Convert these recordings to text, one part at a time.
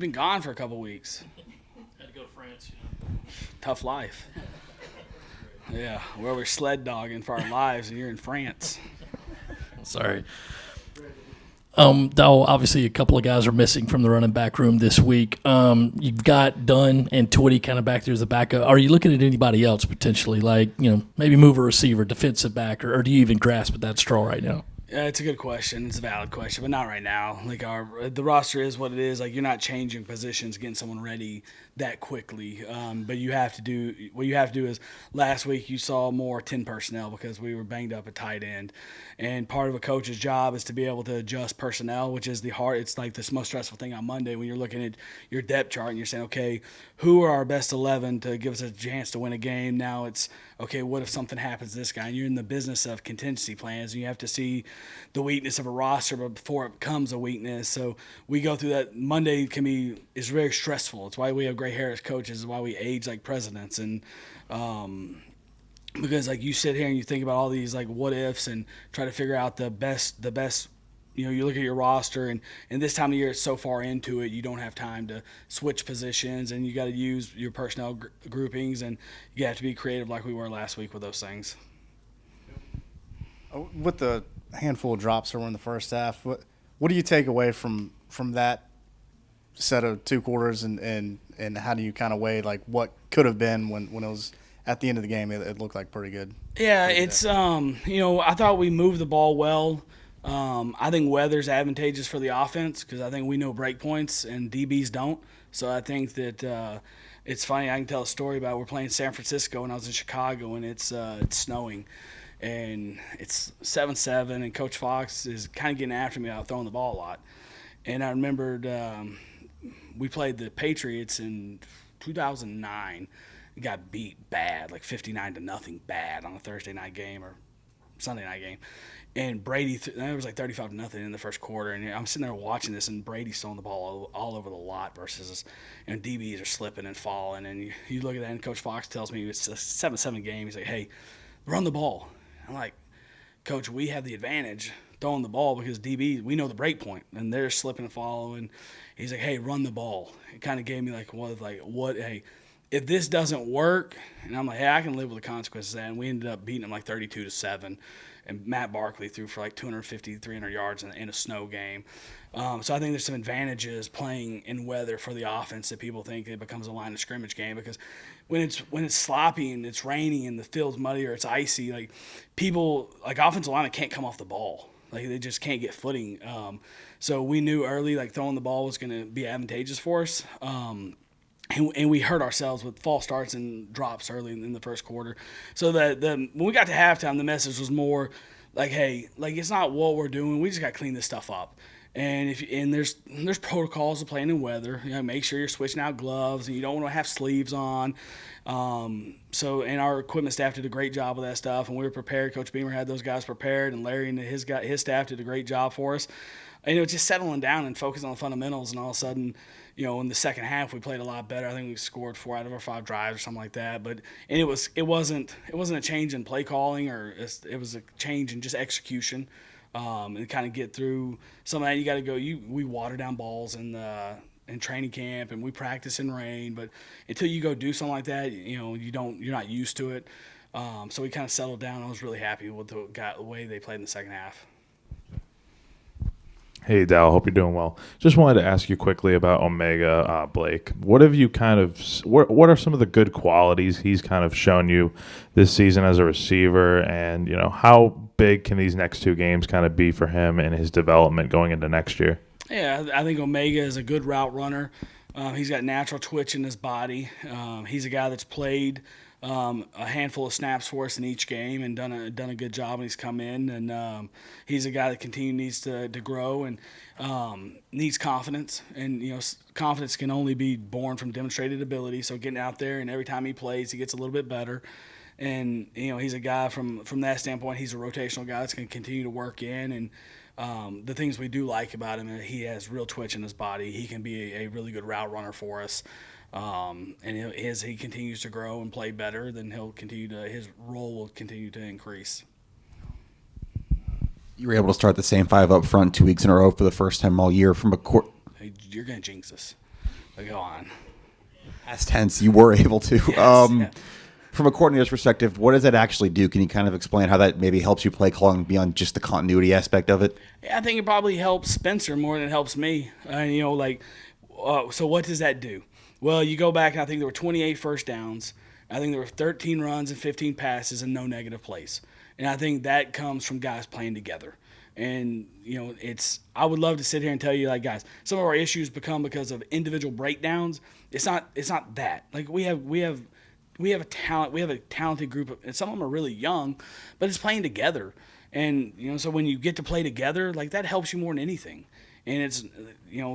been gone for a couple weeks. Had to go to France, Tough life. Yeah, where we're sled dogging for our lives, and you're in France. Sorry. Though obviously a couple of guys are missing from the running back room this week. You've got Dunn and Twitty kind of back there as a backup. Are you looking at anybody else potentially, like maybe move a receiver, defensive back, or do you even grasp at that straw right now? Yeah, it's a good question. It's a valid question, but not right now. Like the roster is what it is. Like you're not changing positions, getting someone ready that quickly. But you have to do what you have to do is last week you saw more 10 personnel because we were banged up at tight end, and part of a coach's job is to be able to adjust personnel, which is the hard. It's like the most stressful thing on Monday when you're looking at your depth chart and you're saying, okay, who are our best 11 to give us a chance to win a game? Now it's okay. What if something happens to this guy? And you're in the business of contingency plans, and you have to see the weakness of a roster before it becomes a weakness. So we go through that. Monday is very stressful. It's why we have gray hair as coaches. It's why we age like presidents. And because like you sit here and you think about all these like what ifs and try to figure out the best. You look at your roster, and this time of year, it's so far into it, you don't have time to switch positions, and you got to use your personnel groupings, and you have to be creative like we were last week with those things. With the handful of drops that were in the first half, what do you take away from that set of two quarters, and how do you kind of weigh like what could have been when it was at the end of the game? It looked like pretty good. Yeah, it's I thought we moved the ball well. I think weather's advantageous for the offense because I think we know break points and DBs don't. So I think that it's funny. I can tell a story about we're playing San Francisco and I was in Chicago and it's snowing. And it's 7-7, and Coach Fox is kind of getting after me about throwing the ball a lot. And I remembered we played the Patriots in 2009. We got beat bad, like 59-0 bad on a Thursday night game or Sunday night game. And Brady, it was like 35-0 in the first quarter. And I'm sitting there watching this, and Brady's throwing the ball all over the lot versus, DBs are slipping and falling. And you look at that, and Coach Fox tells me it's a 7-7 game. He's like, hey, run the ball. I'm like, Coach, we have the advantage throwing the ball because DB, we know the break point, and they're slipping and following. He's like, hey, run the ball. It kind of gave me what, hey, if this doesn't work, and I'm like, hey, I can live with the consequences of that. And we ended up beating them like 32-7. And Matt Barkley threw for like 250, 300 yards in a snow game. So I think there's some advantages playing in weather for the offense that people think it becomes a line of scrimmage game because when it's sloppy and it's raining and the field's muddy or it's icy, like people like offensive linemen can't come off the ball. Like they just can't get footing. So we knew early like throwing the ball was going to be advantageous for us. And we hurt ourselves with false starts and drops early in the first quarter. So when we got to halftime, the message was more like, hey, like it's not what we're doing. We just got to clean this stuff up. And there's protocols to playing in weather. Make sure you're switching out gloves and you don't want to have sleeves on. And our equipment staff did a great job of that stuff, and we were prepared. Coach Beamer had those guys prepared, and Larry and his staff did a great job for us. And just settling down and focusing on the fundamentals, and all of a sudden, in the second half we played a lot better. I think we scored 4 out of our 5 drives or something like that. But it wasn't a change in play calling, or it was a change in just execution. And kind of get through some of that. You got to go. We water down balls in training camp, and we practice in rain. But until you go do something like that, you're not used to it. So we kind of settled down. I was really happy with the way they played in the second half. Hey, Dowell, hope you're doing well. Just wanted to ask you quickly about Omega Blake. What have you what are some of the good qualities he's kind of shown you this season as a receiver, and how big can these next 2 games kind of be for him and his development going into next year? Yeah, I think Omega is a good route runner. He's got natural twitch in his body. He's a guy that's played a handful of snaps for us in each game and done a good job when he's come in. And he's a guy that needs to grow and needs confidence. And, confidence can only be born from demonstrated ability. So getting out there, and every time he plays, he gets a little bit better. And, he's a guy from that standpoint, he's a rotational guy that's going to continue to work in. And the things we do like about him, he has real twitch in his body. He can be a really good route runner for us. And as he continues to grow and play better, then his role will continue to increase. You were able to start the same 5 up front 2 weeks in a row for the first time all year from a court. Hey, you're going to jinx us. Go on. Past tense, you were able to. Yeah. From a coordinator's perspective, what does that actually do? Can you kind of explain how that maybe helps you play calling beyond just the continuity aspect of it? Yeah, I think it probably helps Spencer more than it helps me. So what does that do? Well, you go back, and I think there were 28 first downs. I think there were 13 runs and 15 passes and no negative plays. And I think that comes from guys playing together. And, I would love to sit here and tell you, like, guys, some of our issues become because of individual breakdowns. It's not that. Like, we have a talent. We have a talented group, and some of them are really young, but it's playing together. And so when you get to play together, like, that helps you more than anything. And it's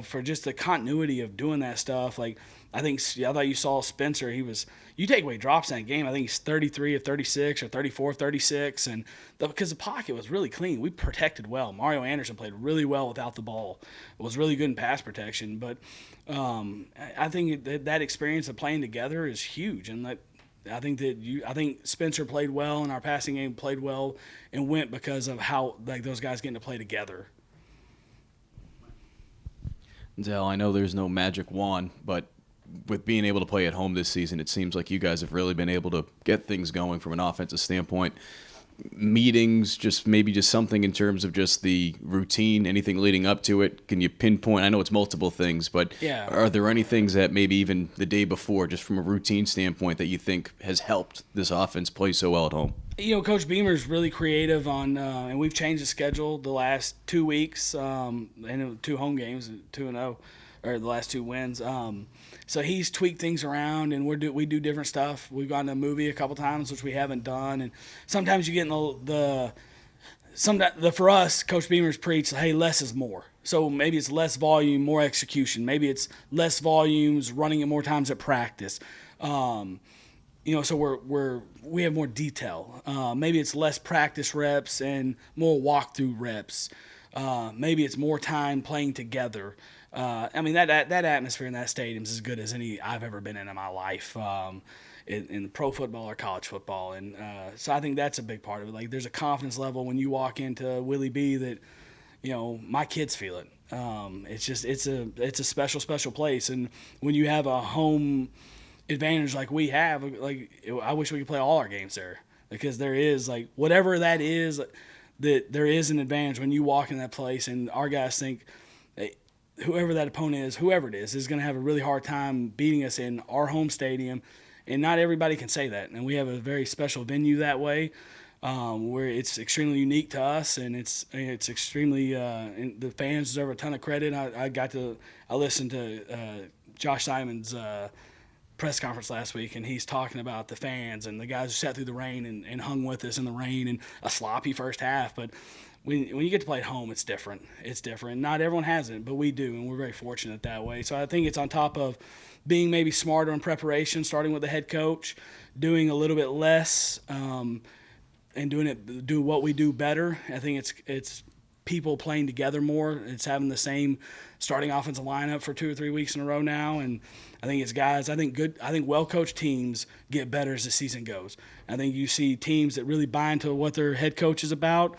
for just the continuity of doing that stuff. Like, I thought you saw Spencer. You take away drops in that game. I think he's 33 of 36 or 34 of 36, and because the pocket was really clean, we protected well. Mario Anderson played really well without the ball. Was really good in pass protection, but I think that experience of playing together is huge, and I think Spencer played well, and our passing game played well, and went because of how those guys getting to play together. Dell, I know there's no magic wand, but with being able to play at home this season, it seems like you guys have really been able to get things going from an offensive standpoint. Meetings, maybe something in terms of just the routine, anything leading up to it. Can you pinpoint? I know it's multiple things, but Yeah. Are there any things that maybe even the day before, just from a routine standpoint, that you think has helped this offense play so well at home? Coach Beamer's really creative on, and we've changed the schedule the last 2 weeks, and 2 home games, 2-0, or the last 2 wins. So he's tweaked things around, and we do different stuff. We've gone to a movie a couple times, which we haven't done, and sometimes you get in for us, Coach Beamer's preached, hey, less is more. So maybe it's less volume, more execution. Maybe it's less volumes, running it more times at practice. So we have more detail. Maybe it's less practice reps and more walkthrough reps. Maybe it's more time playing together. That atmosphere in that stadium is as good as any I've ever been in my life, in pro football or college football. And so I think that's a big part of it. Like, there's a confidence level when you walk into Willie B that, my kids feel it. It's a special place. And when you have a home advantage like we have, I wish we could play all our games there, because there is, whatever that is, that there is an advantage when you walk in that place, and our guys think whoever that opponent is, whoever it is going to have a really hard time beating us in our home stadium. And not everybody can say that. And we have a very special venue that way, where it's extremely unique to us, and it's extremely and the fans deserve a ton of credit. I listened to Josh Simon's press conference last week, and he's talking about the fans and the guys who sat through the rain and hung with us in the rain, and a sloppy first half. But when you get to play at home, it's different. It's different. Not everyone has it, but we do, and we're very fortunate that way. So I think it's on top of being maybe smarter in preparation, starting with the head coach, doing a little bit less, and do what we do better. I think it's people playing together more. It's having the same starting offensive lineup for 2 or 3 weeks in a row now, and I think it's guys. I think well-coached teams get better as the season goes. I think you see teams that really buy into what their head coach is about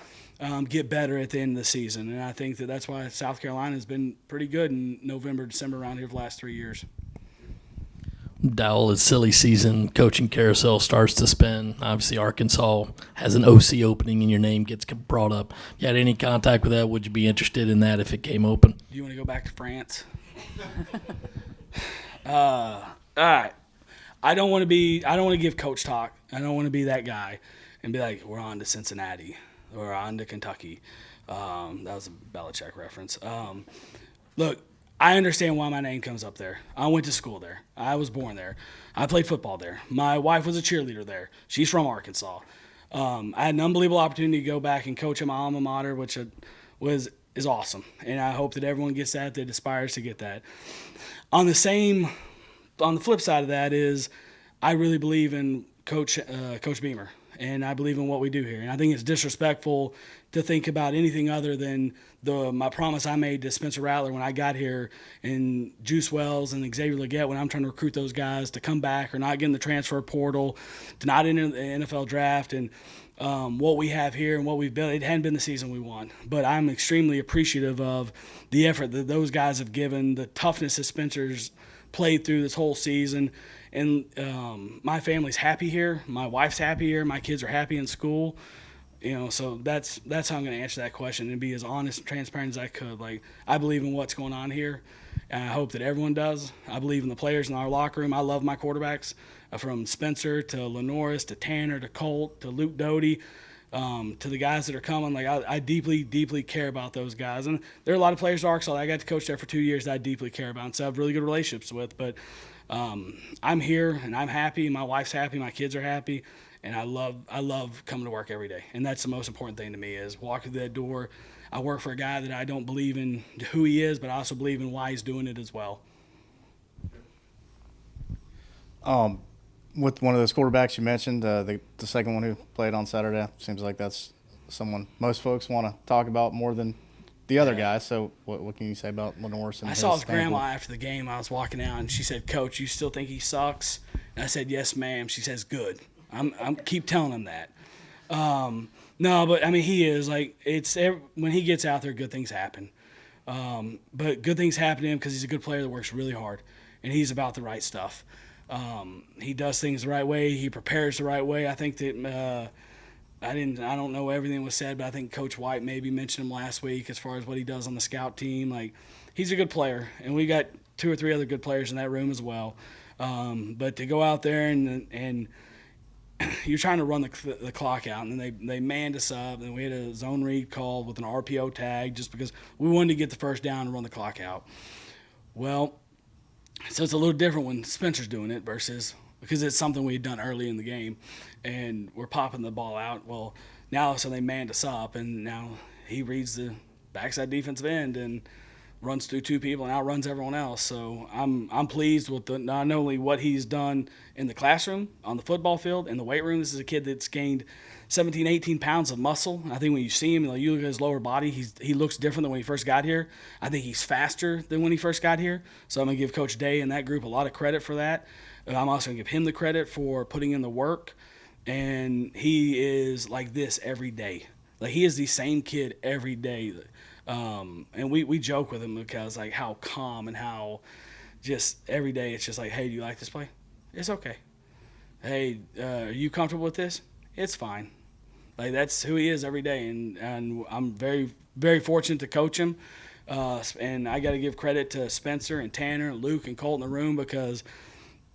get better at the end of the season, and I think that's why South Carolina has been pretty good in November, December around here for the last 3 years. Dowell, it's silly season. Coaching carousel starts to spin. Obviously, Arkansas has an OC opening, and your name gets brought up. You had any contact with that? Would you be interested in that if it came open? Do you want to go back to France? All right. I don't want to give coach talk. I don't want to be that guy and be like, we're on to Cincinnati or on to Kentucky. That was a Belichick reference. Look, I understand why my name comes up there. I went to school there. I was born there. I played football there. My wife was a cheerleader there. She's from Arkansas. I had an unbelievable opportunity to go back and coach at my alma mater, which is awesome. And I hope that everyone gets that aspires to get that. On the flip side of that is I really believe in Coach Beamer, and I believe in what we do here. And I think it's disrespectful to think about anything other than my promise I made to Spencer Rattler when I got here, and Juice Wells and Xavier Legette when I'm trying to recruit those guys to come back or not get in the transfer portal, to not enter the NFL draft. And what we have here and what we've built, it hadn't been the season we won. But I'm extremely appreciative of the effort that those guys have given, the toughness that Spencer's played through this whole season. And my family's happy here. My wife's happy here. My kids are happy in school. So that's how I'm going to answer that question and be as honest and transparent as I could. Like, I believe in what's going on here, and I hope that everyone does. I believe in the players in our locker room. I love my quarterbacks, from Spencer to Lenoris to Tanner to Colt to Luke Doty, to the guys that are coming. Like, I deeply, deeply care about those guys. And there are a lot of players at Arkansas that I got to coach there for 2 years that I deeply care about and so I have really good relationships with. But I'm here and I'm happy. My wife's happy. My kids are happy. And I love coming to work every day. And that's the most important thing to me is walking through that door. I work for a guy that I don't believe in who he is, but I also believe in why he's doing it as well. With one of those quarterbacks you mentioned, the second one who played on Saturday, seems like that's someone most folks want to talk about more than the other guy. So what can you say about Lenoris? I saw his grandma after the game. I was walking out, and she said, "Coach, you still think he sucks?" And I said, "Yes, ma'am." She says, "Good." I'm keep telling him that. No, but I mean, he is like when he gets out there, good things happen. But good things happen to him because he's a good player that works really hard, and he's about the right stuff. He does things the right way. He prepares the right way. I think that I don't know everything was said, but I think Coach White maybe mentioned him last week as far as what he does on the scout team. Like, he's a good player, and we got 2 or 3 other good players in that room as well. But to go out there and you're trying to run the clock out, and then they manned us up, and we had a zone read call with an RPO tag just because we wanted to get the first down and run the clock out. Well, so it's a little different when Spencer's doing it versus because it's something we had done early in the game, and we're popping the ball out. Well, now so they manned us up, and now he reads the backside defensive end and runs through 2 people and outruns everyone else. So I'm pleased with not only what he's done in the classroom, on the football field, in the weight room. This is a kid that's gained 17, 18 pounds of muscle. I think when you see him, you look at his lower body, he looks different than when he first got here. I think he's faster than when he first got here. So I'm going to give Coach Day and that group a lot of credit for that. I'm also going to give him the credit for putting in the work. And he is like this every day. Like, he is the same kid every day. And we joke with him because, like, how calm and how just every day it's just like, hey, do you like this play? It's okay. Hey, are you comfortable with this? It's fine. Like, that's who he is every day. And I'm very, very fortunate to coach him. And I got to give credit to Spencer and Tanner, Luke, and Colt in the room because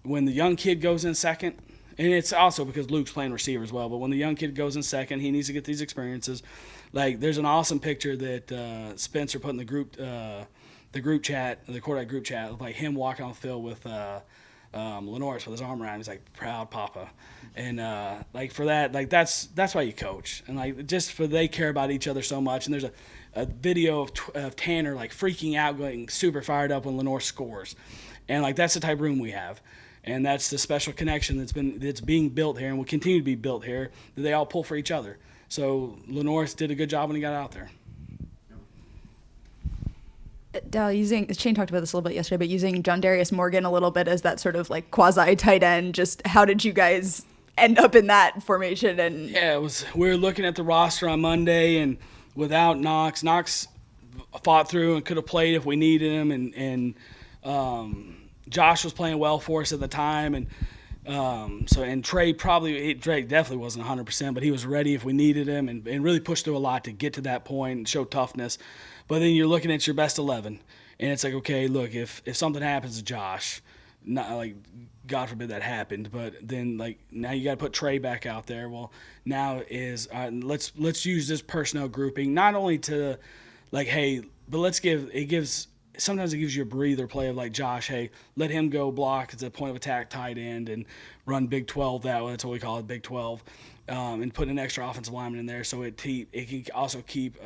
when the young kid goes in second, and it's also because Luke's playing receiver as well, but when the young kid goes in second, he needs to get these experiences. Like, there's an awesome picture that Spencer put in the group chat, the quarterback group chat, of like him walking on the field with Lenoris with his arm around him. He's like, proud papa. And like, for that, like, that's why you coach. And like, just for they care about each other so much. And there's a video of Tanner like freaking out, going super fired up when Lenoris scores. And like, that's the type of room we have. And that's the special connection that's being built here and will continue to be built here, that they all pull for each other. So Lenoris did a good job when he got out there. Dowell, Shane talked about this a little bit yesterday, but using John Darius Morgan a little bit as that sort of like quasi tight end, just how did you guys end up in that formation? And yeah, we were looking at the roster on Monday, and without Knox fought through and could have played if we needed him, and Josh was playing well for us at the time, and Trey definitely wasn't 100%, but he was ready if we needed him, and really pushed through a lot to get to that point and show toughness. But then you're looking at your best 11, and it's like, okay, look, if something happens to Josh, not like God forbid that happened, but then like now you got to put Trey back out there. Well, now is let's use this personnel grouping not only to like, hey, but sometimes it gives you a breather play of like Josh, hey, let him go block as a point of attack tight end and run Big 12 that way. That's what we call it, Big 12, and put an extra offensive lineman in there so it can also keep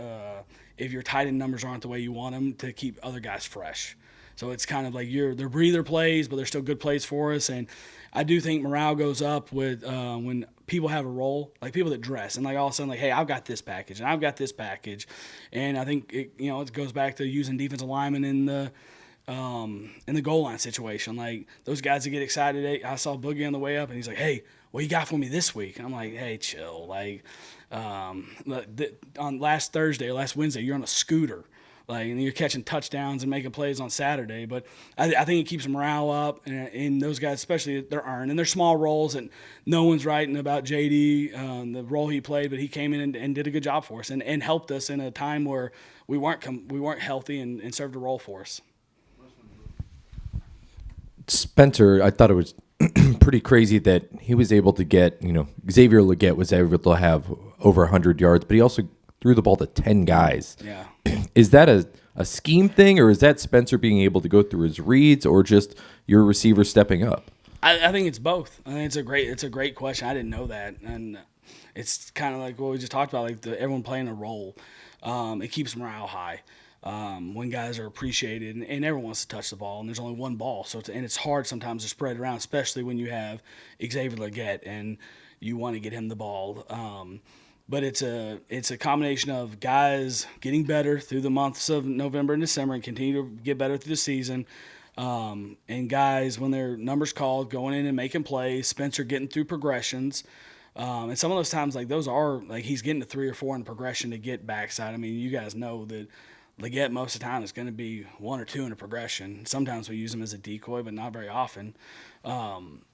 if your tight end numbers aren't the way you want them, to keep other guys fresh. So it's kind of like they're breather plays, but they're still good plays for us. And I do think morale goes up with when people have a role, like people that dress, and like all of a sudden, like, hey, I've got this package, and I've got this package. And I think it goes back to using defensive linemen in the goal line situation. Like, those guys that get excited. I saw Boogie on the way up, and he's like, hey, what you got for me this week? And I'm like, hey, chill. Like, on last Wednesday, you're on a scooter. Like, and you're catching touchdowns and making plays on Saturday. But I think it keeps morale up, and those guys, especially, they're earned. And they're small roles, and no one's writing about JD, the role he played, but he came in and did a good job for us and helped us in a time where we weren't healthy and served a role for us. Spencer, I thought it was pretty crazy that he was able to get, Xavier Leggett was able to have over 100 yards, but he also threw the ball to 10 guys. Yeah. Is that a scheme thing, or is that Spencer being able to go through his reads, or just your receiver stepping up? I think it's both. I think it's a great question. I didn't know that, and it's kind of like what we just talked about, like everyone playing a role. It keeps morale high when guys are appreciated, and everyone wants to touch the ball, and there's only one ball, so it's hard sometimes to spread it around, especially when you have Xavier Leggett and you want to get him the ball. But it's a combination of guys getting better through the months of November and December and continue to get better through the season. And guys, when their numbers called, going in and making plays, Spencer getting through progressions. And some of those times, like those are, like he's getting to 3 or 4 in progression to get backside. I mean, you guys know that Leggett most of the time is going to be 1 or 2 in a progression. Sometimes we use him as a decoy, but not very often.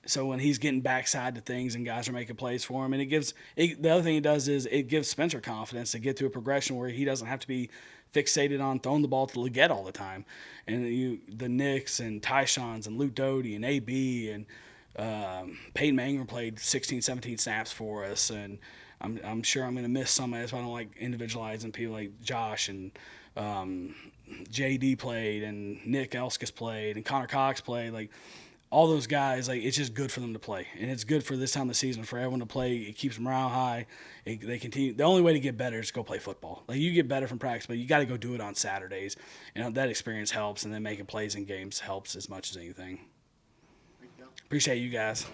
So when he's getting backside to things and guys are making plays for him, and the other thing it does is it gives Spencer confidence to get to a progression where he doesn't have to be fixated on throwing the ball to Leggett all the time. And the Knicks and Tyshons and Luke Doty and AB and Peyton Mangram played 16, 17 snaps for us, and I'm sure I'm going to miss somebody. That's why I don't like individualizing people like Josh and JD played, and Nick Elskis played, and Connor Cox played. Like all those guys, like it's just good for them to play, and it's good for this time of the season for everyone to play. It keeps morale high. They continue. The only way to get better is to go play football. Like you get better from practice, but you got to go do it on Saturdays. That experience helps, and then making plays in games helps as much as anything. Appreciate you guys.